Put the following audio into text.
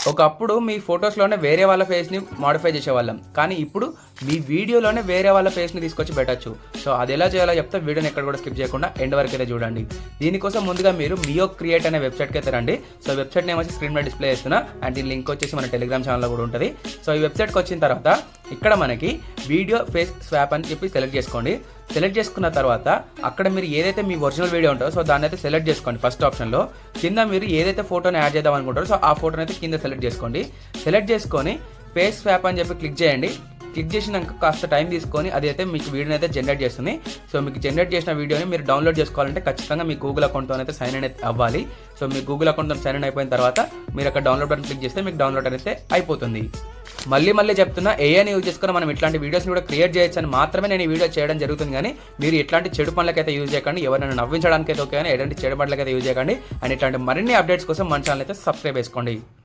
ఒకప్పుడు మీ ఫొటోస్‌లోనే వేరే వాళ్ళ ఫేస్‌ని మోడిఫై చేసేవాళ్ళం. కానీ ఇప్పుడు మీ వీడియోలోనే వేరే వాళ్ళ ఫేస్‌ని తీసుకొచ్చి పెట్టొచ్చు. సో అదెలా చేయాలో చెప్తే వీడియోని ఎక్కడ కూడా స్కిప్ చేయకుండా ఎండ్ వరకైతే చూడండి. దీనికోసం ముందుగా మీరు మియో క్రియేట్ అనే వెబ్‌సైట్‌కి అయితే రండి. సో వెబ్‌సైట్ నేమ్ వచ్చి స్క్రీన్ మీద డిస్ప్లే చేస్తున్నా. అండ్ దీని లింక్ వచ్చేసి మన టెలిగ్రామ్ ఛానల్‌లో కూడా ఉంటది. సో ఈ వెబ్‌సైట్‌కి వచ్చిన తర్వాత ఇక్కడ మనకి వీడియో ఫేస్ స్వాప్ అని చెప్పి సెలెక్ట్ చేసుకోండి. సెలెక్ట్ చేసుకున్న తర్వాత అక్కడ మీరు ఏదైతే మీ ఒరిజినల్ వీడియో ఉంటుందో సో దాన్ని అయితే సెలెక్ట్ చేసుకోండి. ఫస్ట్ ఆప్షన్లో కింద మీరు ఏదైతే ఫోటోని యాడ్ చేద్దాం అనుకుంటారో సో ఆ ఫోటోని అయితే కింద సెలెక్ట్ చేసుకోండి. సెలెక్ట్ చేసుకొని ఫేస్ స్వాప్ అని చెప్పి క్లిక్ చేయండి. క్లిక్ చేసినాక కాస్త టైం తీసుకొని అది అయితే మీకు వీడియోని అయితే జనరేట్ చేస్తుంది. సో మీకు జనరేట్ చేసిన వీడియోని మీరు డౌన్లోడ్ చేసుకోవాలంటే ఖచ్చితంగా మీ గూగుల్ అకౌంట్తో అయితే సైన్ ఇన్ అవ్వాలి. సో మీ గూగుల్ అకౌంట్తో సైన్ ఇన్ అయిపోయిన తర్వాత మీరు అక్కడ డౌన్లోడ్ బటన్ క్లిక్ చేస్తే మీకు డౌన్లోడ్ అయితే అయిపోతుంది. మళ్ళీ చెప్తున్నా, ఏఐని యూజ్ చేసుకుని మనం ఇట్లాంటి వీడియోస్ని కూడా క్రియేట్ చేయొచ్చు అని మాత్రమే నేను ఈ వీడియో చేయడం జరుగుతుంది. కానీ మీరు ఇట్లాంటి చెడు పనులకైతే యూజ్ చేయకండి, ఎవరైనా నవ్వించడానికి అయితే ఓకే కానీ ఎలాంటి చెడు పనులకైతే యూజ్ చేయకండి. అండ్ ఇట్లాంటి మరిన్ని అప్డేట్స్ కోసం మన ఛానల్ అయితే సబ్స్క్రైబ్ చేసుకోండి.